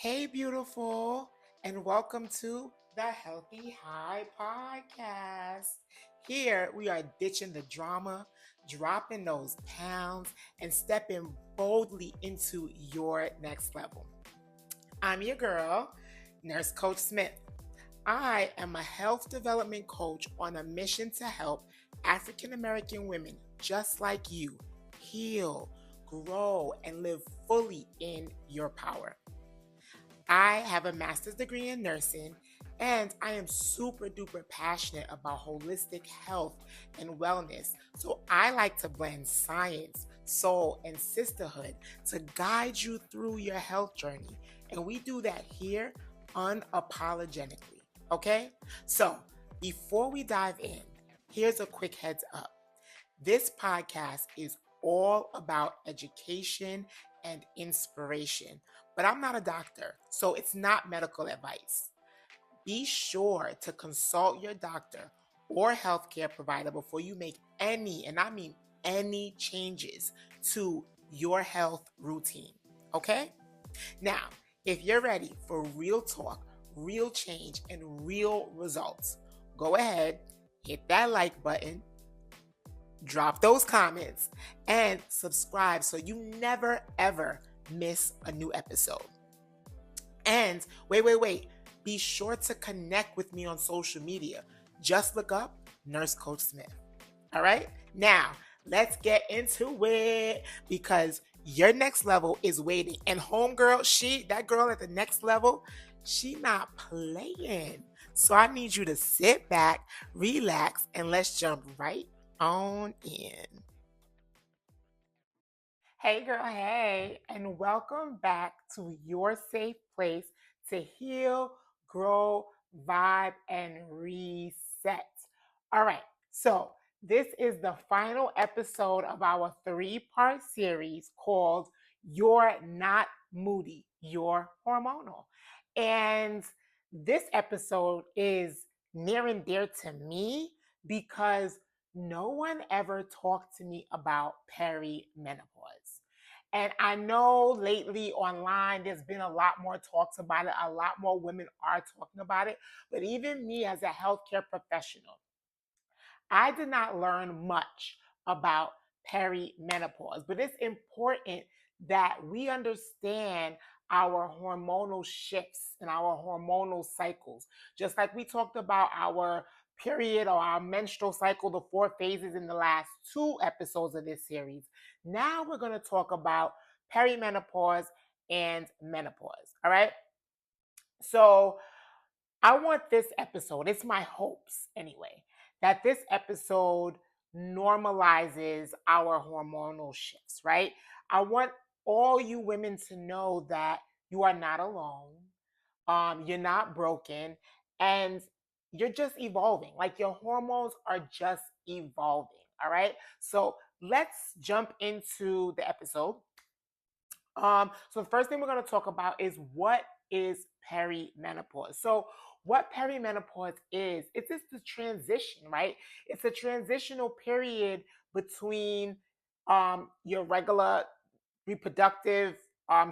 Hey, beautiful, and welcome to the Healthy High Podcast. Here we are ditching the drama, dropping those pounds, and stepping boldly into your next level. I'm your girl, Nurse Coach Smith. I am a health development coach on a mission to help African American women just like you heal, grow, and live fully in your power. I have a master's degree in nursing, and I am super duper passionate about holistic health and wellness. So I like to blend science, soul, and sisterhood to guide you through your health journey. And we do that here unapologetically. Okay? So before we dive in, here's a quick heads up. This podcast is all about education and inspiration, but I'm not a doctor, so it's not medical advice. Be sure to consult your doctor or healthcare provider before you make any, and I mean any, changes to your health routine. Okay? Now, if you're ready for real talk, real change, and real results, go ahead, hit that like button, drop those comments, and subscribe so you never ever miss a new episode. And wait. Be sure to connect with me on social media. Just look up Nurse Coach Smith. All right? Now, let's get into it because your next level is waiting. And homegirl, that girl at the next level, she not playing. So I need you to sit back, relax, and let's jump right on in. Hey, girl, hey, and welcome back to your safe place to heal, grow, vibe, and reset. All right, so this is the final episode of our three-part series called You're Not Moody, You're Hormonal. And this episode is near and dear to me because no one ever talked to me about perimenopause. And I know lately online there's been a lot more talks about it, a lot more women are talking about it. But even me as a healthcare professional, I did not learn much about perimenopause, but it's important that we understand our hormonal shifts and our hormonal cycles. Just like we talked about our period or our menstrual cycle, the four phases in the last two episodes of this series. Now we're going to talk about perimenopause and menopause. All right. So I want this episode, it's my hopes anyway, that this episode normalizes our hormonal shifts, right? I want all you women to know that you are not alone, you're not broken, and you're just evolving. Like your hormones are just evolving, all right? So let's jump into the episode. So the first thing we're going to talk about is what is perimenopause. So what perimenopause is, it's just the transition, right? It's a transitional period between your regular reproductive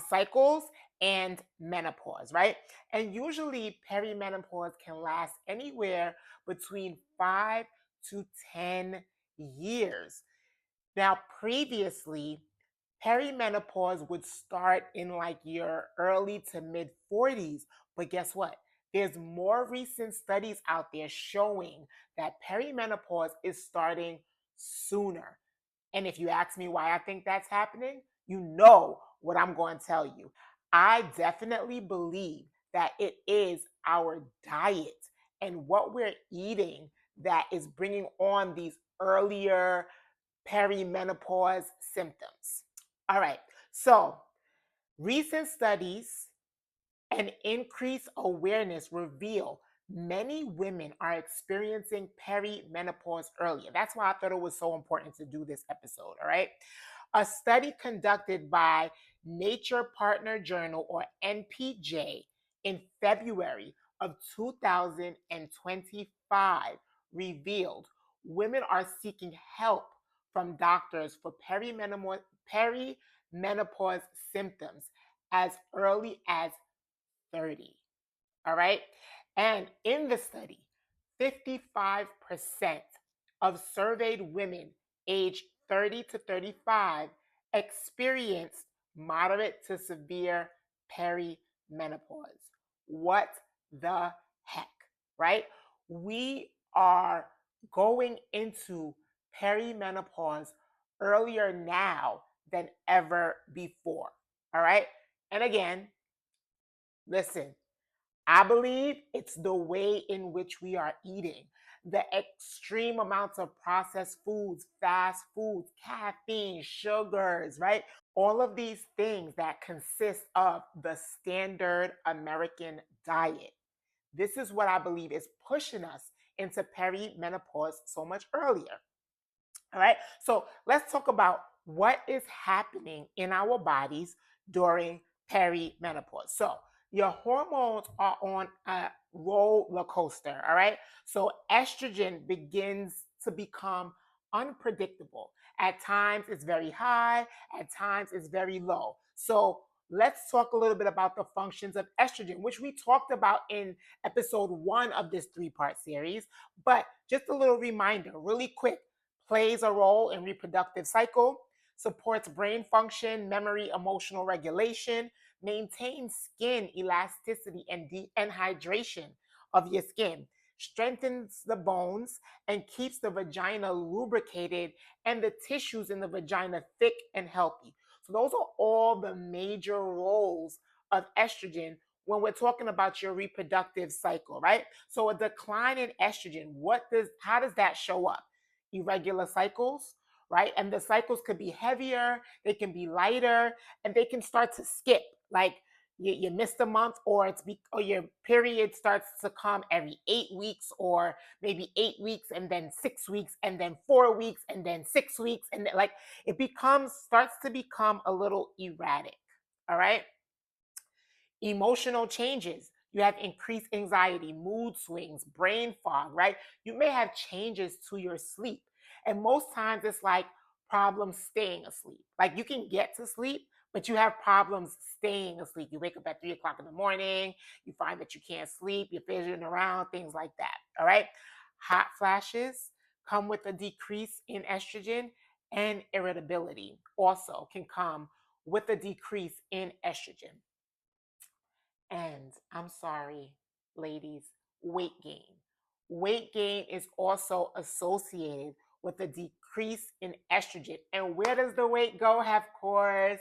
cycles and menopause, right? And usually perimenopause can last anywhere between 5 to 10 years. Now, previously, perimenopause would start in like your early to mid 40s. But guess what? There's more recent studies out there showing that perimenopause is starting sooner. And if you ask me why I think that's happening, you know what I'm going to tell you. I definitely believe that it is our diet and what we're eating that is bringing on these earlier perimenopause symptoms. All right, so recent studies and increased awareness reveal many women are experiencing perimenopause earlier. That's why I thought it was so important to do this episode, all right? A study conducted by Nature Partner Journal, or NPJ, in February of 2025 revealed women are seeking help from doctors for perimenopause symptoms as early as 30. All right. And in the study, 55% of surveyed women aged 30 to 35 experienced moderate to severe perimenopause. What the heck, right? We are going into perimenopause earlier now than ever before. All right. And again, listen, I believe it's the way in which we are eating. The extreme amounts of processed foods, fast foods, caffeine, sugars, right? All of these things that consist of the standard American diet. This is what I believe is pushing us into perimenopause so much earlier. All right. So let's talk about what is happening in our bodies during perimenopause. So your hormones are on a roller coaster. All right. So estrogen begins to become unpredictable. At times it's very high, at times it's very low. So let's talk a little bit about the functions of estrogen, which we talked about in episode 1 of this 3-part series. But just a little reminder, really quick, plays a role in reproductive cycle, supports brain function, memory, emotional regulation, maintains skin elasticity and hydration of your skin, strengthens the bones, and keeps the vagina lubricated and the tissues in the vagina thick and healthy. So those are all the major roles of estrogen when we're talking about your reproductive cycle, right? So a decline in estrogen, how does that show up? Irregular cycles, right? And the cycles could be heavier, they can be lighter, and they can start to skip. Like you missed a month, or your period starts to come every 8 weeks, or maybe 8 weeks and then 6 weeks and then 4 weeks and then 6 weeks, and like it starts to become a little erratic. All right. Emotional changes. You have increased anxiety, mood swings, brain fog, right? You may have changes to your sleep. And most times it's like problems staying asleep. Like you can get to sleep, but you have problems staying asleep. You wake up at 3 o'clock in the morning, you find that you can't sleep, you're fidgeting around, things like that. All right. Hot flashes come with a decrease in estrogen, and irritability also can come with a decrease in estrogen. And I'm sorry, ladies, weight gain. Weight gain is also associated with a decrease in estrogen. And where does the weight go? Of course,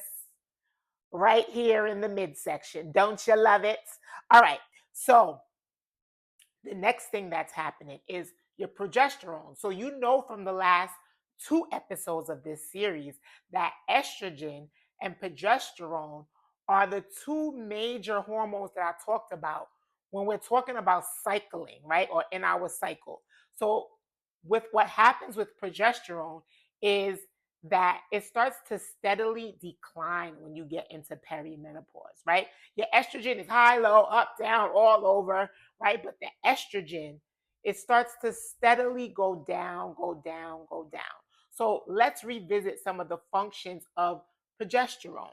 right here in the midsection. Don't you love it? All right. So the next thing that's happening is your progesterone. So you know from the last 2 episodes of this series that estrogen and progesterone are the two major hormones that I talked about when we're talking about cycling, right? Or in our cycle. So with what happens with progesterone is that it starts to steadily decline when you get into perimenopause, right? Your estrogen is high, low, up, down, all over, right? But the estrogen, it starts to steadily go down, go down, go down. So let's revisit some of the functions of progesterone.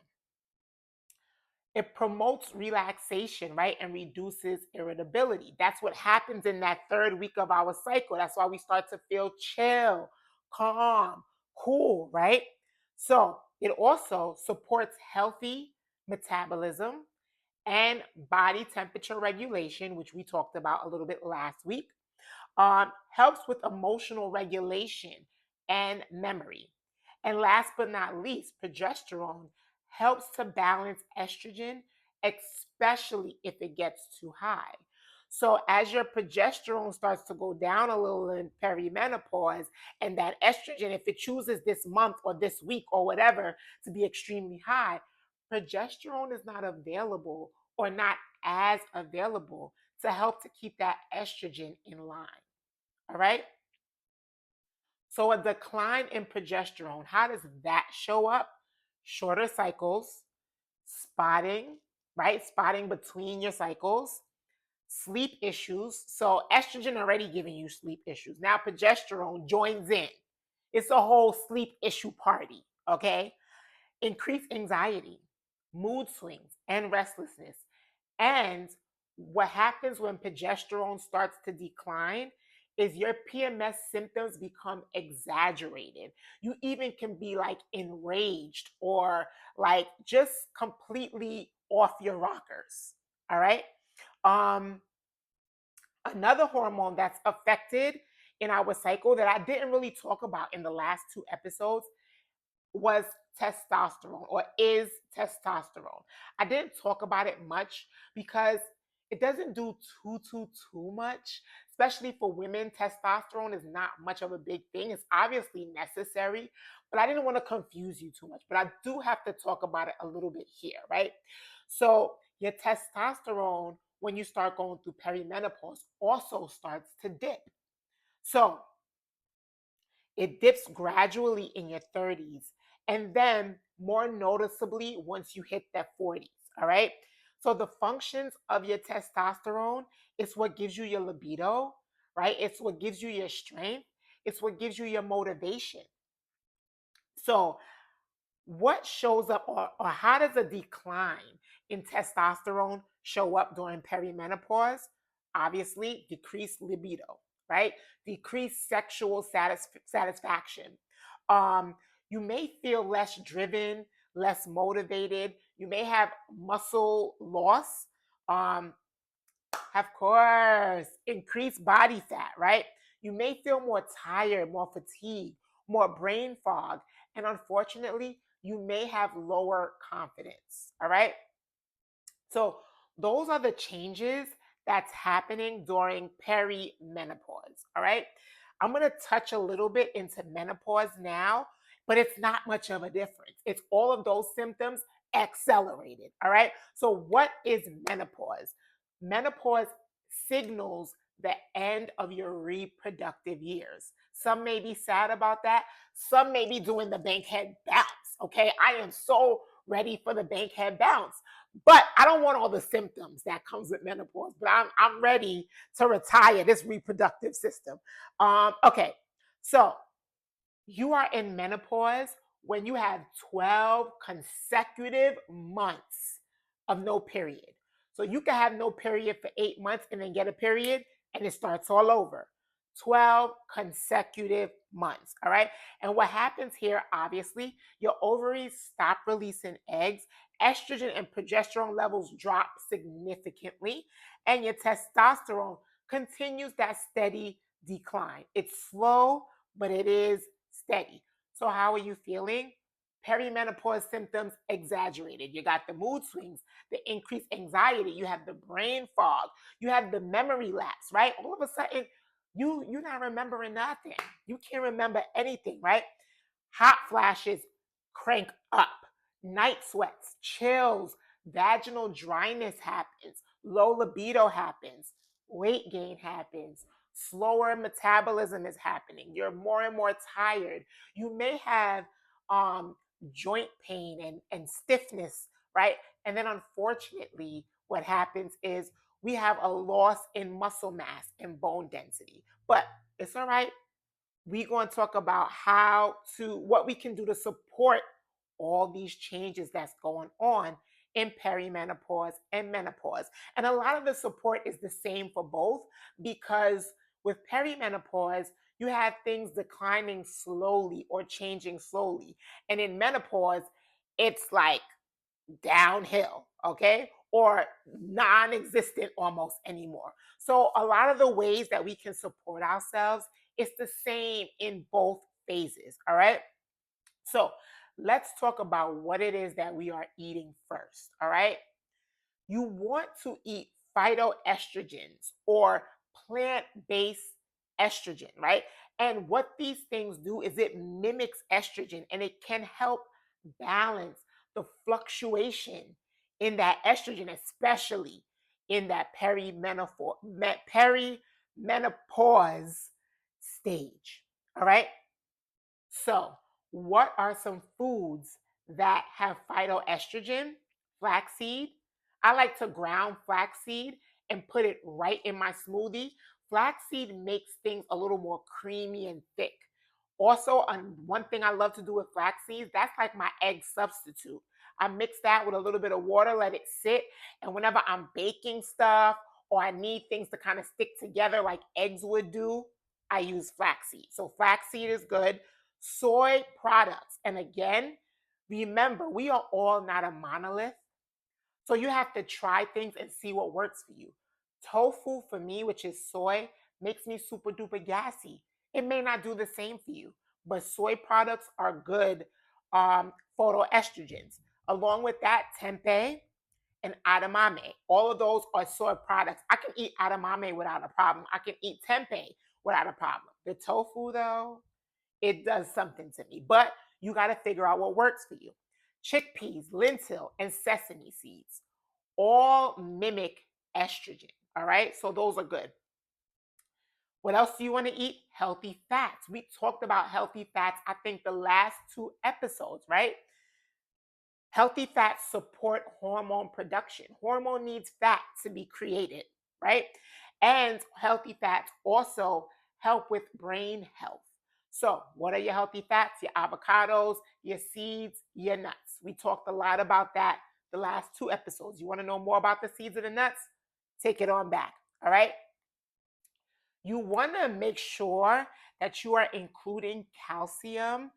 It promotes relaxation, right? And reduces irritability. That's what happens in that 3rd week of our cycle. That's why we start to feel chill, calm, cool, right? So it also supports healthy metabolism and body temperature regulation, which we talked about a little bit last week. Helps with emotional regulation and memory. And last but not least, progesterone helps to balance estrogen, especially if it gets too high. So as your progesterone starts to go down a little in perimenopause, and that estrogen, if it chooses this month or this week or whatever to be extremely high, progesterone is not available or not as available to help to keep that estrogen in line. All right. So a decline in progesterone, how does that show up? Shorter cycles, spotting, right? Spotting between your cycles, sleep issues. So estrogen already giving you sleep issues. Now progesterone joins in. It's a whole sleep issue party. Okay. Increased anxiety, mood swings, and restlessness. And what happens when progesterone starts to decline is your PMS symptoms become exaggerated. You even can be like enraged or like just completely off your rockers. All right. Um, Another hormone that's affected in our cycle that I didn't really talk about in the last two episodes was testosterone or is testosterone. I didn't talk about it much because it doesn't do too much, especially for women. Testosterone is not much of a big thing. It's obviously necessary, but I didn't want to confuse you too much. But I do have to talk about it a little bit here, right? So, your testosterone, when you start going through perimenopause, also starts to dip. So, it dips gradually in your 30s and then more noticeably once you hit that 40s. All right. So the functions of your testosterone is what gives you your libido, right? It's what gives you your strength. It's what gives you your motivation. So what shows up or how does a decline in testosterone show up during perimenopause? Obviously, decreased libido, right? Decreased sexual satisfaction. Um, you may feel less driven, less motivated. You may have muscle loss. Um, of course, increased body fat, right? You may feel more tired, more fatigued, more brain fog, and unfortunately, you may have lower confidence. All right. So, those are the changes that's happening during perimenopause. All right. I'm going to touch a little bit into menopause now, but it's not much of a difference. It's all of those symptoms accelerated. All right. So, what is menopause? Menopause signals the end of your reproductive years. Some may be sad about that. Some may be doing the bankhead bounce. Okay. I am so ready for the bankhead bounce. But I don't want all the symptoms that comes with menopause. But I'm ready to retire this reproductive system. Okay, so you are in menopause when you have 12 consecutive months of no period. So you can have no period for 8 months and then get a period and it starts all over. 12 consecutive months. All right. And what happens here, obviously, your ovaries stop releasing eggs, estrogen and progesterone levels drop significantly, and your testosterone continues that steady decline. It's slow, but it is steady. So, how are you feeling? Perimenopause symptoms exaggerated. You got the mood swings, the increased anxiety, you have the brain fog, you have the memory lapse, right? All of a sudden, you're not remembering nothing. You can't remember anything, right? Hot flashes crank up, night sweats, chills, vaginal dryness happens, low libido happens, weight gain happens, slower metabolism is happening. You're more and more tired. You may have joint pain and stiffness, right? And then unfortunately, what happens is we have a loss in muscle mass and bone density. But it's all right. We're going to talk about what we can do to support all these changes that's going on in perimenopause and menopause. And a lot of the support is the same for both because with perimenopause, you have things declining slowly or changing slowly. And in menopause, it's like downhill, okay? Or non existent almost anymore. So, a lot of the ways that we can support ourselves is the same in both phases, all right? So, let's talk about what it is that we are eating first, all right? You want to eat phytoestrogens or plant based estrogen, right? And what these things do is it mimics estrogen and it can help balance the fluctuation in that estrogen, especially in that perimenopause stage. All right. So, what are some foods that have phytoestrogen? Flaxseed. I like to ground flaxseed and put it right in my smoothie. Flaxseed makes things a little more creamy and thick. Also, one thing I love to do with flaxseed, that's like my egg substitute. I mix that with a little bit of water, let it sit. And whenever I'm baking stuff or I need things to kind of stick together like eggs would do, I use flaxseed. So flaxseed is good. Soy products. And again, remember, we are all not a monolith. So you have to try things and see what works for you. Tofu for me, which is soy, makes me super duper gassy. It may not do the same for you, but soy products are good phytoestrogens. Along with that, tempeh and edamame. All of those are soy products. I can eat edamame without a problem. I can eat tempeh without a problem. The tofu, though, it does something to me. But you got to figure out what works for you. Chickpeas, lentil, and sesame seeds all mimic estrogen. All right. So those are good. What else do you want to eat? Healthy fats. We talked about healthy fats, I think, the last 2 episodes, right? Healthy fats support hormone production. Hormone needs fat to be created, right? And healthy fats also help with brain health. So, what are your healthy fats? Your avocados, your seeds, your nuts. We talked a lot about that the last 2 episodes. You want to know more about the seeds and the nuts? Take it on back. All right. You want to make sure that you are including calcium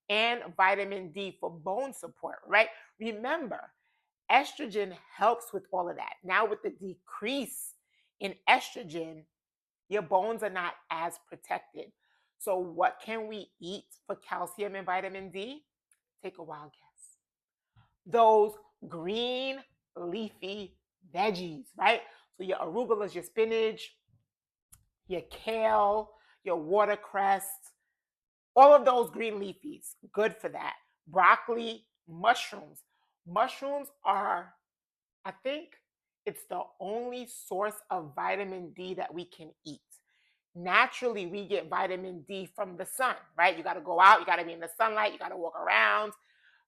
and vitamin D for bone support, right? Remember, estrogen helps with all of that. Now, with the decrease in estrogen, your bones are not as protected. So, what can we eat for calcium and vitamin D? Take a wild guess. Those green leafy veggies, right? So, your arugulas, your spinach, your kale, your watercress, all of those green leafies, good for that. Broccoli, mushrooms. Mushrooms are, I think, it's the only source of vitamin D that we can eat. Naturally, we get vitamin D from the sun, right? You got to go out, you got to be in the sunlight, you got to walk around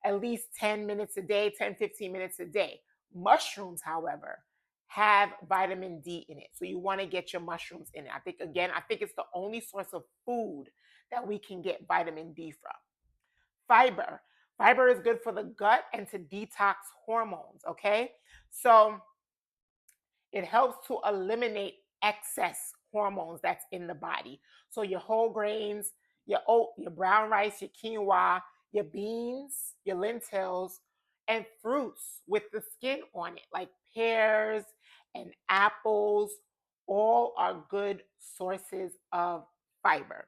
at least 10 minutes a day, 10, 15 minutes a day. Mushrooms, however, have vitamin D in it. So you want to get your mushrooms in it. I think it's the only source of food that we can get vitamin D from. Fiber. Fiber is good for the gut and to detox hormones, okay? So it helps to eliminate excess hormones that's in the body. So your whole grains, your oat, your brown rice, your quinoa, your beans, your lentils, and fruits with the skin on it, like pears and apples, all are good sources of fiber.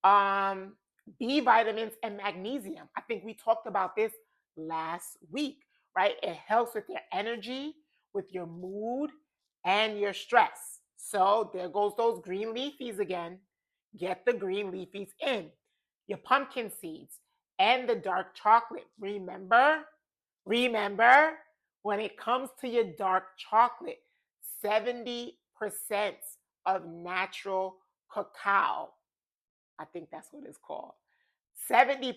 Um, B vitamins and magnesium. I think we talked about this last week, right? It helps with your energy, with your mood, and your stress. So there goes those green leafies again. Get the green leafies in. Your pumpkin seeds and the dark chocolate. Remember, when it comes to your dark chocolate, 70% of natural cacao, I think that's what it's called. 70%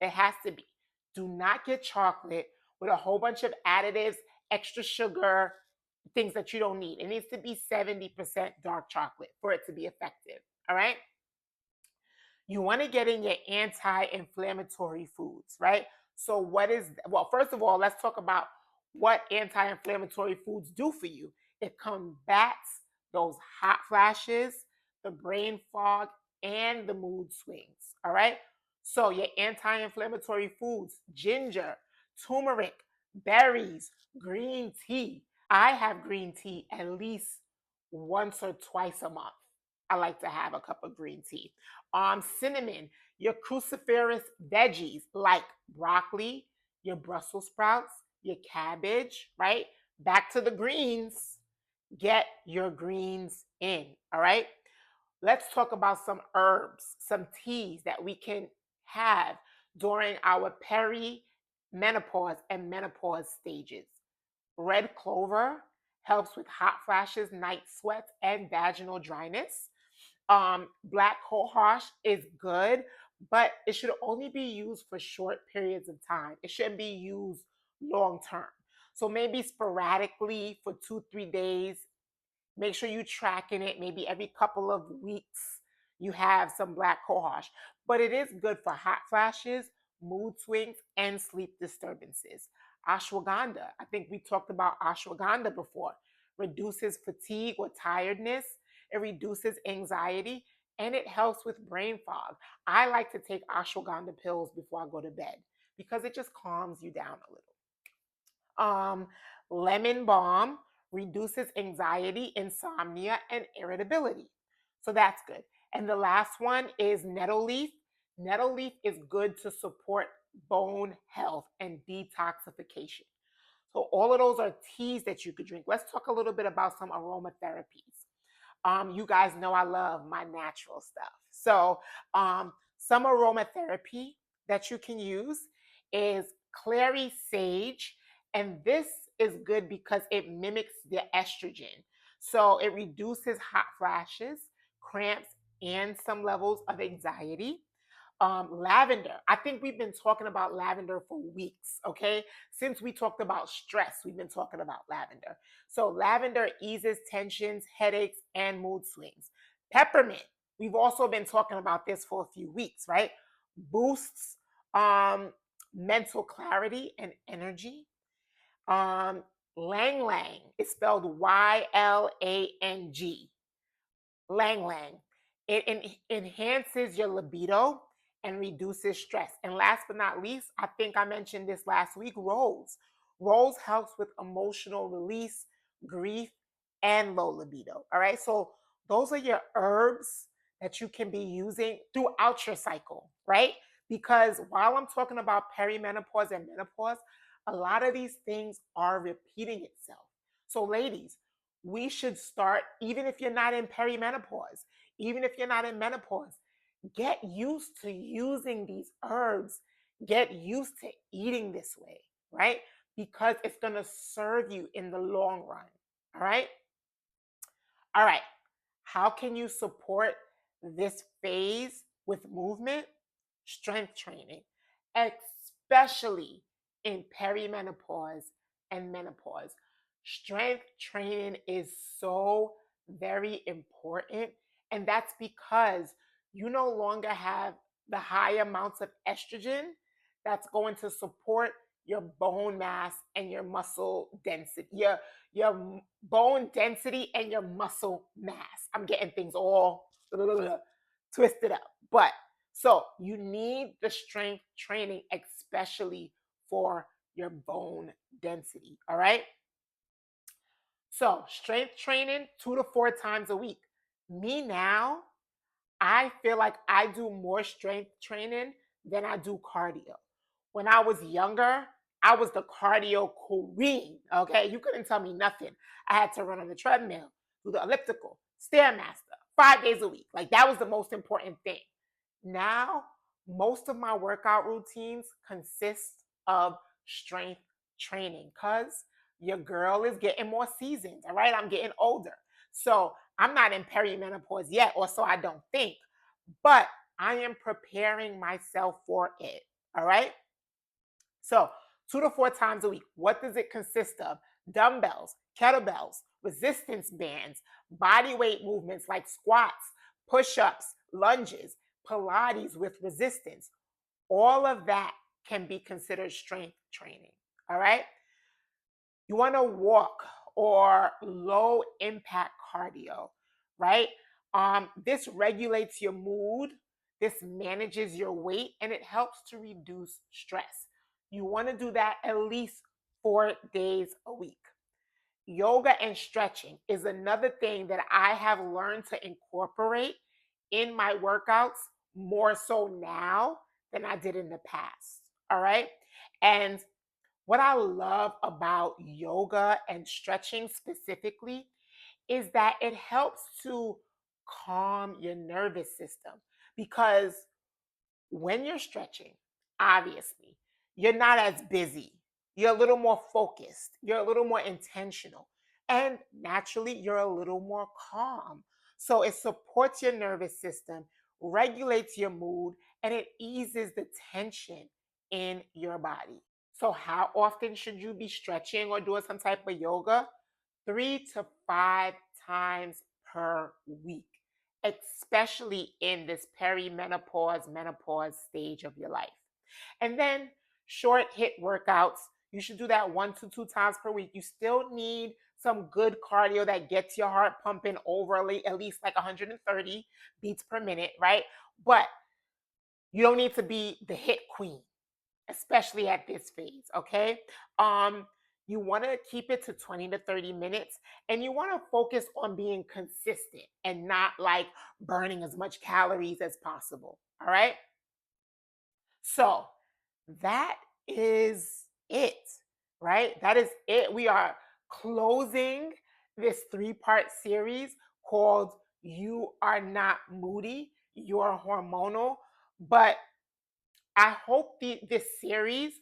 it has to be. Do not get chocolate with a whole bunch of additives, extra sugar, things that you don't need. It needs to be 70% dark chocolate for it to be effective. All right. You want to get in your anti-inflammatory foods, right? So well, first of all, let's talk about what anti-inflammatory foods do for you. It combats those hot flashes, the brain fog, and the mood swings. All right. So your anti-inflammatory foods: ginger, turmeric, berries, green tea. I have green tea at least once or twice a month. I like to have a cup of green tea. Cinnamon, your cruciferous veggies like broccoli, your Brussels sprouts, your cabbage, right? Back to the greens. Get your greens in, all right? Let's talk about some herbs, some teas that we can have during our perimenopause and menopause stages. Red clover helps with hot flashes, night sweats, and vaginal dryness. Black cohosh is good, but it should only be used for short periods of time. It shouldn't be used long term. So maybe sporadically for 2, 3 days. Make sure you're tracking it. Maybe every couple of weeks you have some black cohosh. But it is good for hot flashes mood swings, and sleep disturbances. Ashwagandha, I think we talked about ashwagandha before, reduces fatigue or tiredness, it reduces anxiety, and it helps with brain fog. I like to take ashwagandha pills before I go to bed because it just calms you down a little. Um, Lemon balm reduces anxiety, insomnia, and irritability. So that's good. And the last one is nettle leaf. Nettle leaf is good to support bone health and detoxification. So all of those are teas that you could drink. Let's talk a little bit about some aromatherapies. You guys know I love my natural stuff. So, some aromatherapy that you can use is clary sage, and this is good because it mimics the estrogen. So, it reduces hot flashes, cramps, and some levels of anxiety. Lavender. I think we've been talking about lavender for weeks, okay? Since we talked about stress, we've been talking about lavender. So, lavender eases tensions, headaches, and mood swings. Peppermint. We've also been talking about this for a few weeks, right? Boosts mental clarity and energy. Um, Lang Lang is spelled Ylang. Lang Lang. It enhances your libido and reduces stress. And last but not least, I think I mentioned this last week, rose. Rose helps with emotional release, grief, and low libido. All right. So those are your herbs that you can be using throughout your cycle, right? Because while I'm talking about perimenopause and menopause, a lot of these things are repeating itself. So, ladies, we should start, even if you're not in perimenopause, even if you're not in menopause, get used to using these herbs, get used to eating this way, right? Because it's going to serve you in the long run. All right. All right. How can you support this phase with movement? Strength training, especially in perimenopause and menopause. Strength training is so very important. And that's because you no longer have the high amounts of estrogen that's going to support your bone mass and your muscle density, your bone density and your muscle mass. I'm getting things all twisted up. But so you need the strength training, especially for your bone density. All right. So strength training 2 to 4 times a week. Me now, I feel like I do more strength training than I do cardio. When I was younger, I was the cardio queen. Okay, you couldn't tell me nothing. I had to run on the treadmill, do the elliptical, stairmaster, 5 days a week. Like that was the most important thing. Now, most of my workout routines consist of strength training because your girl is getting more seasoned. All right, I'm getting older. So I'm not in perimenopause yet, or so I don't think, but I am preparing myself for it. All right. So 2 to 4 times a week. What does it consist of? Dumbbells, kettlebells, resistance bands, body weight movements like squats, push ups, lunges, Pilates with resistance. All of that can be considered strength training. All right. You want to walk or low impact cardio, right? This regulates your mood, this manages your weight, and it helps to reduce stress. You want to do that at least 4 days a week. Yoga and stretching is another thing that I have learned to incorporate in my workouts more so now than I did in the past. All right. And what I love about yoga and stretching specifically is that it helps to calm your nervous system because when you're stretching, obviously, you're not as busy. You're a little more focused. You're a little more intentional. And naturally, you're a little more calm. So it supports your nervous system, regulates your mood, and it eases the tension in your body. So, how often should you be stretching or doing some type of yoga? 3 to 5 times per week, especially in this perimenopause, menopause stage of your life. And then short hit workouts. You should do that 1 to 2 times per week. You still need some good cardio that gets your heart pumping over at least like 130 beats per minute, right? But you don't need to be the hit queen, especially at this phase, okay? Um, you want to keep it to 20 to 30 minutes and you want to focus on being consistent and not like burning as much calories as possible, all right? So, that is it, right? That is it. We are closing this 3-part series called You Are Not Moody, You're Hormonal. But I hope this series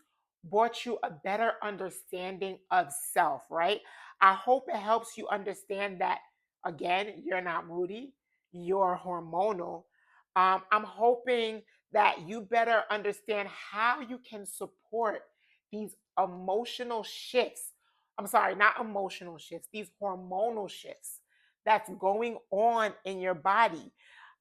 brought you a better understanding of self, right? I hope it helps you understand that, again, you're not moody, you're hormonal. I'm hoping that you better understand how you can support these emotional shifts. I'm sorry, not emotional shifts, these hormonal shifts that's going on in your body.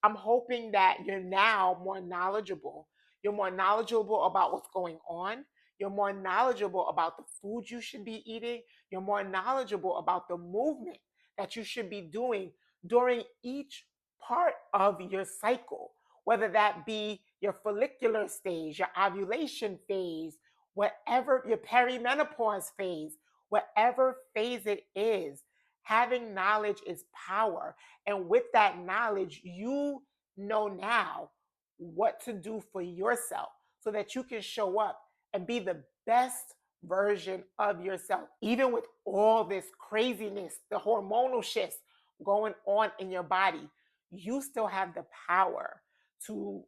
I'm hoping that you're now more knowledgeable. You're more knowledgeable about what's going on. You're more knowledgeable about the food you should be eating. You're more knowledgeable about the movement that you should be doing during each part of your cycle, whether that be your follicular stage, your ovulation phase, whatever your perimenopause phase, whatever phase it is. Having knowledge is power. And with that knowledge, you know now what to do for yourself so that you can show up and be the best version of yourself. Even with all this craziness, the hormonal shifts going on in your body, you still have the power to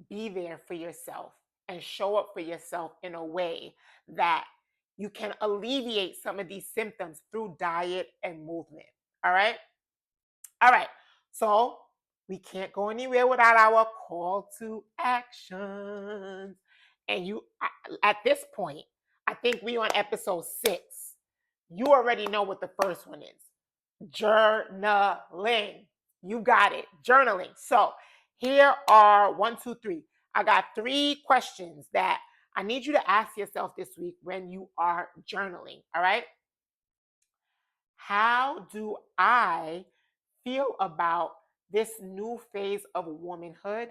be there for yourself and show up for yourself in a way that you can alleviate some of these symptoms through diet and movement. All right. All right. So we can't go anywhere without our call to actions. And at this point, I think we on episode 6. You already know what the first one is. Journaling. You got it. Journaling. So here are 1, 2, 3. I got 3 questions that I need you to ask yourself this week when you are journaling. All right. How do I feel about this new phase of womanhood?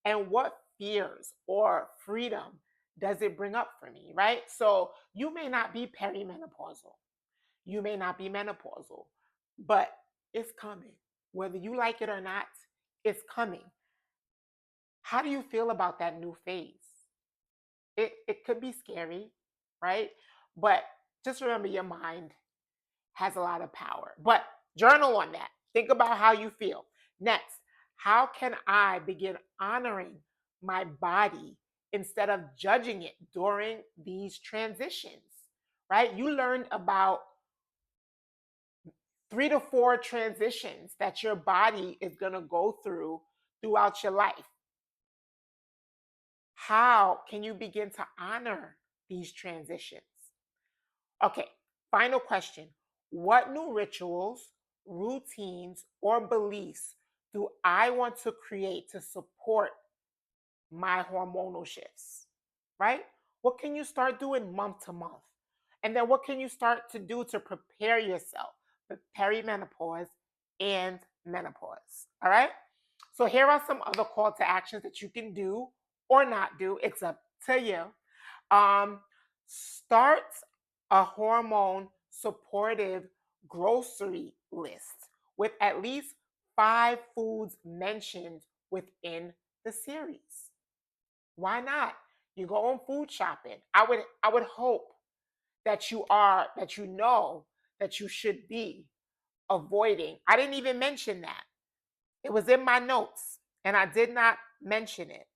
And what fears or freedom does it bring up for me, right? So you may not be perimenopausal, you may not be menopausal, but it's coming. Whether you like it or not, it's coming. How do you feel about that new phase? It could be scary, right? But just remember your mind has a lot of power. But journal on that. Think about how you feel. Next, how can I begin honoring my body instead of judging it during these transitions? Right? You learned about 3 to 4 transitions that your body is going to go through throughout your life. How can you begin to honor these transitions? Okay, final question. What new rituals, routines, or beliefs do I want to create to support my hormonal shifts? Right? What can you start doing month to month? And then what can you start to do to prepare yourself for perimenopause and menopause? All right? So here are some other call to actions that you can do or not do. It's up to you. Start a hormone supportive grocery list with at least 5 foods mentioned within the series. Why not? You go on food shopping. I would hope that you know that you should be avoiding. I didn't even mention that. It was in my notes and I did not mention it.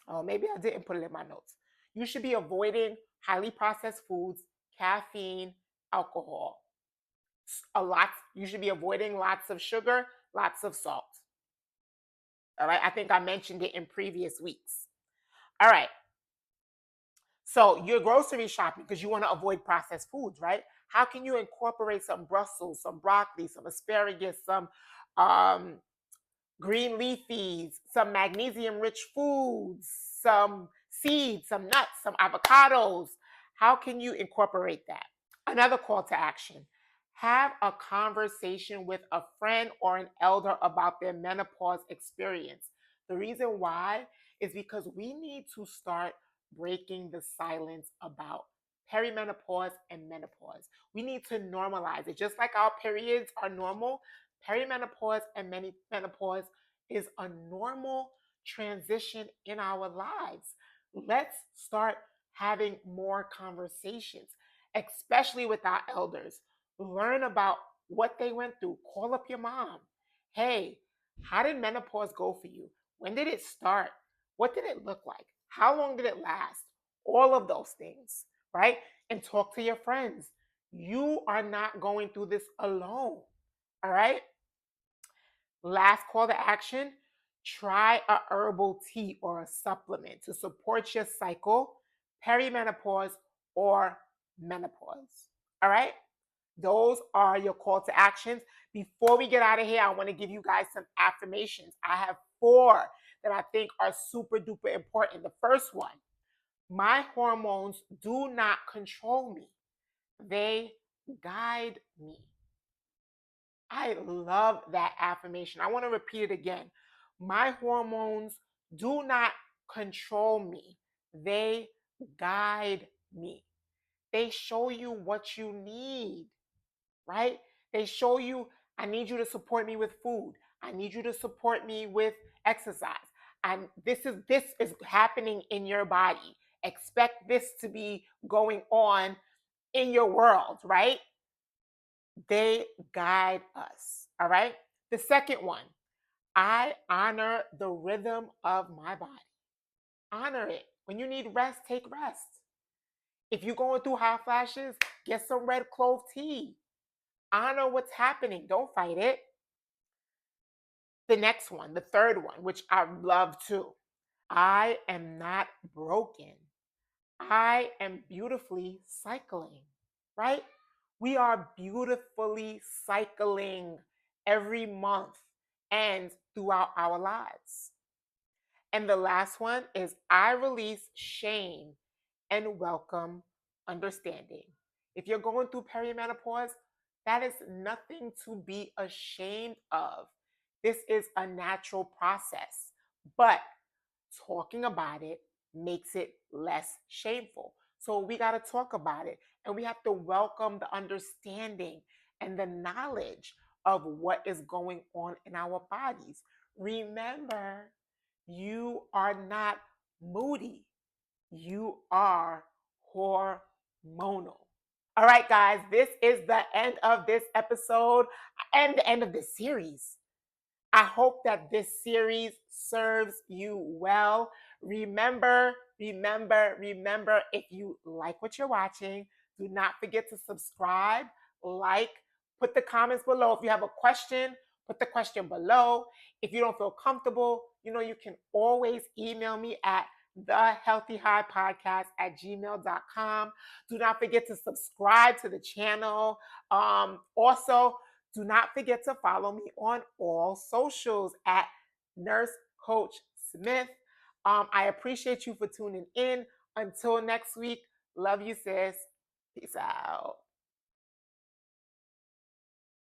Oh, maybe I didn't put it in my notes. You should be avoiding highly processed foods, caffeine, alcohol. You should be avoiding lots of sugar, lots of salt. All right. I think I mentioned it in previous weeks. All right. So you're grocery shopping because you want to avoid processed foods, right? How can you incorporate some Brussels, some broccoli, some asparagus, some green leafies, some magnesium rich foods, some seeds, some nuts, some avocados. How can you incorporate that? Another call to action: have a conversation with a friend or an elder about their menopause experience. The reason why is because we need to start breaking the silence about perimenopause and menopause. We need to normalize it. Just like our periods are normal, perimenopause and menopause is a normal transition in our lives. Let's start having more conversations, especially with our elders. Learn about what they went through. Call up your mom. Hey, how did menopause go for you? When did it start? What did it look like? How long did it last? All of those things, right? And talk to your friends. You are not going through this alone, all right? Last call to action: try a herbal tea or a supplement to support your cycle, perimenopause, or menopause. All right? Those are your call to actions. Before we get out of here, I want to give you guys some affirmations. I have 4 that I think are super duper important. The first one: my hormones do not control me, they guide me. I love that affirmation. I want to repeat it again. My hormones do not control me, they guide me. They show you what you need, right? They show you, I need you to support me with food. I need you to support me with exercise. And this is happening in your body. Expect this to be going on in your world, right? They guide us. All right. The second one: I honor the rhythm of my body. Honor it. When you need rest, take rest. If you're going through hot flashes, get some red clove tea. Honor what's happening. Don't fight it. The next one, the third one, which I love too: I am not broken. I am beautifully cycling, right? We are beautifully cycling every month and throughout our lives. And the last one is I release shame and welcome understanding. If you're going through perimenopause, that is nothing to be ashamed of. This is a natural process, but talking about it makes it less shameful. So we got to talk about it, and we have to welcome the understanding and the knowledge of what is going on in our bodies. Remember, you are not moody, you are hormonal. All right, guys, this is the end of this episode and the end of this series. I hope that this series serves you well. Remember, if you like what you're watching, do not forget to subscribe, like, put the comments below. If you have a question, put the question below. If you don't feel comfortable, you can always email me at thehealthyhigh@gmail.com. Do not forget to subscribe to the channel. Also, do not forget to follow me on all socials at Nurse Coach Smith. I appreciate you for tuning in. Until next week, love you, sis. Peace out.